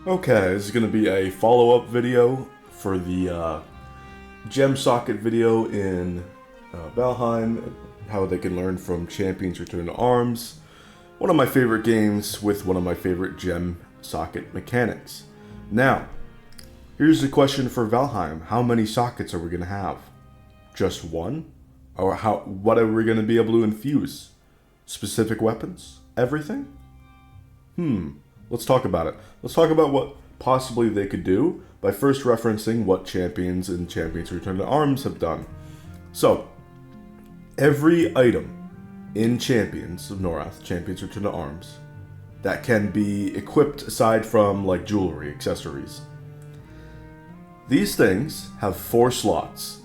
Okay, this is going to be a follow-up video for the gem socket video in Valheim, how they can learn from Champions Return to Arms, one of my favorite games with one of my favorite gem socket mechanics. Now, here's the question for Valheim. How many sockets are we going to have? Just one? Or what are we going to be able to infuse? Specific weapons? Everything? Let's talk about it. Let's talk about what possibly they could do by first referencing what Champions and Champions Return to Arms have done. So, every item in Champions of Norrath, Champions Return to Arms, that can be equipped aside from like jewelry, accessories. These things have 4 slots.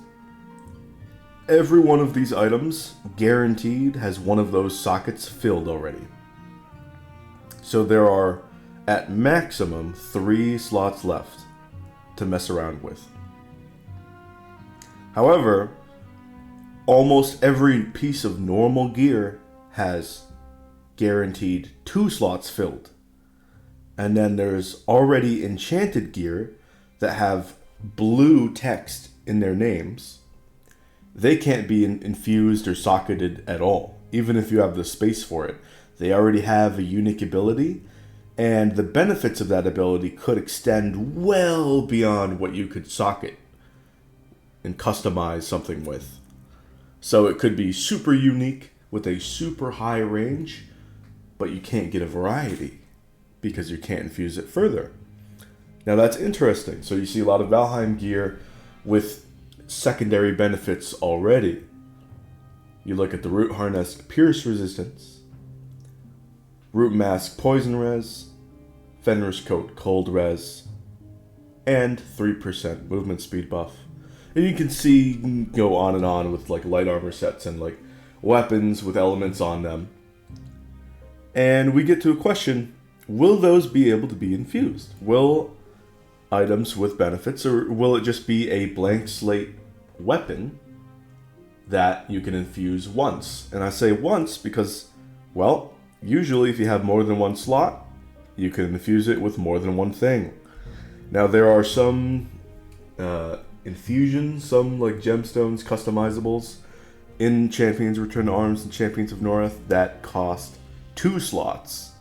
Every one of these items, guaranteed, has one of those sockets filled already. So there are, at maximum, 3 slots left to mess around with. However, almost every piece of normal gear has guaranteed 2 slots filled. And then there's already enchanted gear that have blue text in their names. They can't be infused or socketed at all, even if you have the space for it. They already have a unique ability, and the benefits of that ability could extend well beyond what you could socket and customize something with. So it could be super unique with a super high range, but you can't get a variety because you can't infuse it further. Now that's interesting. So you see a lot of Valheim gear with secondary benefits already. You look at the Root Harness Pierce Resistance, Root Mask Poison Res, Fenris Coat Cold Res, and 3% movement speed buff. And you can see, go on and on with like light armor sets and like weapons with elements on them. And we get to a question, will those be able to be infused? Will items with benefits, or will it just be a blank slate weapon that you can infuse once? And I say once because, well, usually if you have more than one slot, you can infuse it with more than one thing. Now there are some infusions, some like gemstones, customizables in Champions Return to Arms and Champions of Norrath that cost 2 slots.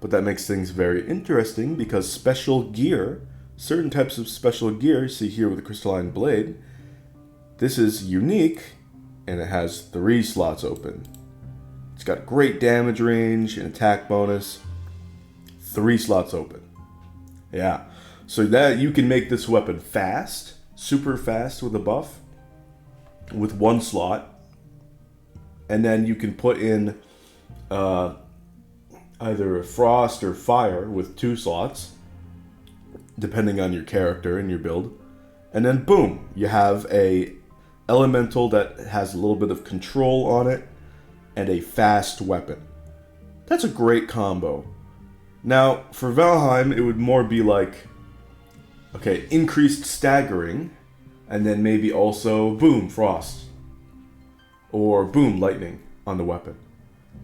But that makes things very interesting because special gear, certain types of special gear, you see here with the crystalline blade, this is unique and it has 3 slots open. It's got great damage range and attack bonus. 3 slots open. Yeah. So that you can make this weapon fast, super fast with a buff, with 1 slot. And then you can put in either frost or fire with 2 slots, depending on your character and your build. And then boom, you have a elemental that has a little bit of control on it, and a fast weapon. That's a great combo. Now, for Valheim, it would more be like, okay, increased staggering, and then maybe also, boom, frost. Or boom, lightning on the weapon.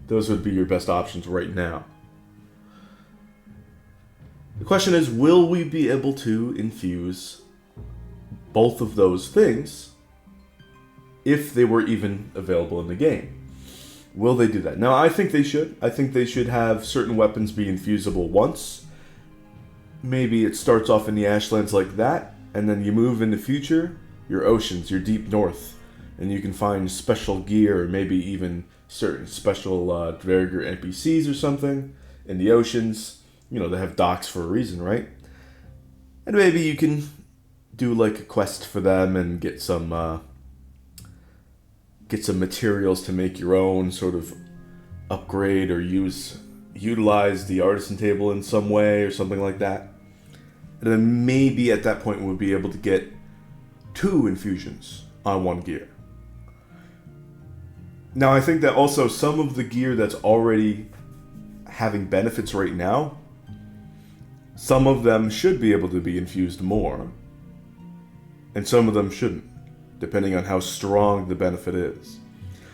Those would be your best options right now. The question is, will we be able to infuse both of those things if they were even available in the game? Will they do that? Now, I think they should. I think they should have certain weapons be infusible once. Maybe it starts off in the Ashlands like that, and then you move in the future, your oceans, your deep north, and you can find special gear, or maybe even certain special Dvergr NPCs or something in the oceans. You know, they have docks for a reason, right? And maybe you can do like a quest for them and get some materials to make your own sort of upgrade or utilize the artisan table in some way or something like that. And then maybe at that point we'll be able to get 2 infusions on 1 gear. Now I think that also some of the gear that's already having benefits right now, some of them should be able to be infused more, and some of them shouldn't, depending on how strong the benefit is.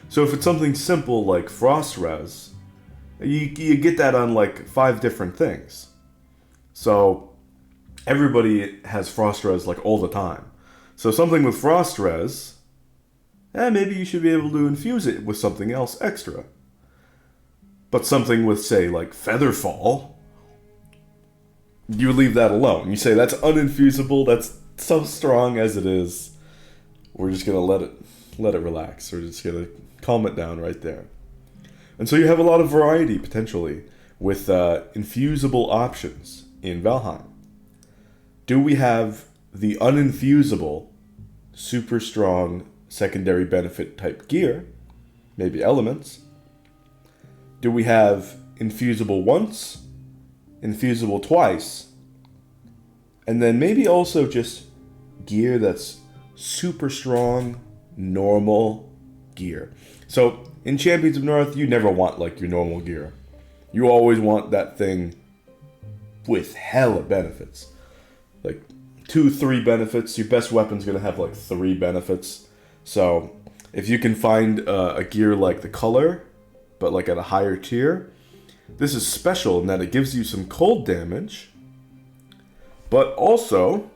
So if it's something simple like Frost Res, you get that on like 5 different things. So everybody has frost res like all the time. So something with frost res, maybe you should be able to infuse it with something else extra. But something with, say, like Featherfall, you leave that alone. You say that's uninfusable, that's so strong as it is. We're just gonna let it relax. We're just gonna calm it down right there. And so you have a lot of variety potentially with infusable options in Valheim. Do we have the uninfusable, super strong secondary benefit type gear? Maybe elements. Do we have infusable once, infusable twice, and then maybe also just gear that's super strong, normal gear? So in Champions of Norrath, you never want like your normal gear. You always want that thing with hella benefits. Like 2-3 benefits. Your best weapon's gonna have like 3 benefits. So if you can find a gear like the color, but like at a higher tier, this is special in that it gives you some cold damage, but also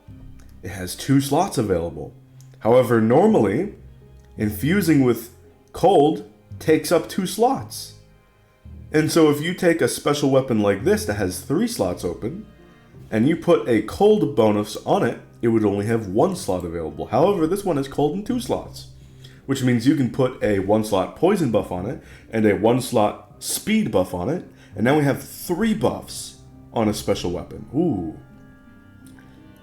it has 2 slots available. However, normally infusing with cold takes up 2 slots. And so if you take a special weapon like this that has 3 slots open, and you put a cold bonus on it, it would only have 1 slot available. However, this one is cold in 2 slots, which means you can put a 1 slot poison buff on it, and a 1 slot speed buff on it, and now we have 3 buffs on a special weapon. Ooh.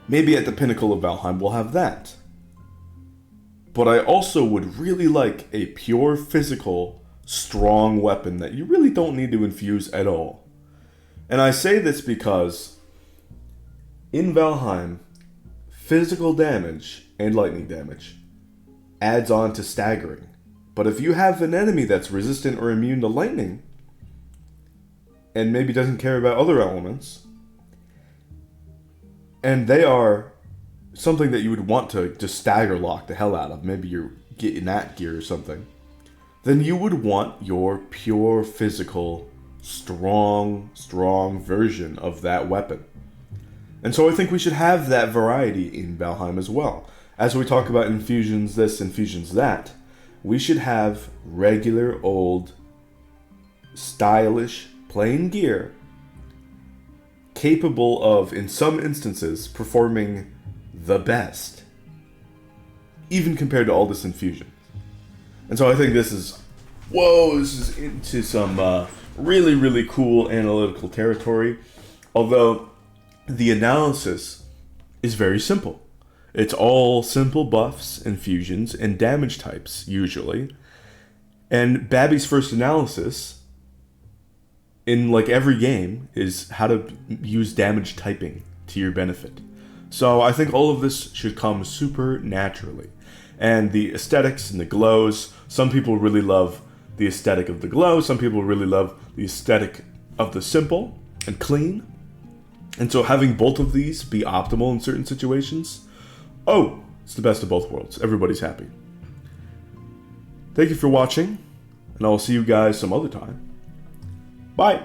Maybe at the pinnacle of Valheim we'll have that. But I also would really like a pure physical, strong weapon that you really don't need to infuse at all. And I say this because in Valheim, physical damage and lightning damage adds on to staggering. But if you have an enemy that's resistant or immune to lightning, and maybe doesn't care about other elements, and they are something that you would want to just stagger lock the hell out of, maybe you're getting that gear or something, then you would want your pure physical, strong version of that weapon. And so I think we should have that variety in Valheim as well. As we talk about infusions this, infusions that, we should have regular, old, stylish, plain gear capable of, in some instances, performing the best, even compared to all this infusion. And so I think this is into some really cool analytical territory, although the analysis is very simple. It's all simple buffs, infusions, and damage types, usually. And Babby's first analysis in like every game is how to use damage typing to your benefit. So I think all of this should come super naturally. And the aesthetics and the glows, some people really love the aesthetic of the glow, some people really love the aesthetic of the simple and clean. And so having both of these be optimal in certain situations, it's the best of both worlds. Everybody's happy. Thank you for watching, and I will see you guys some other time. Bye!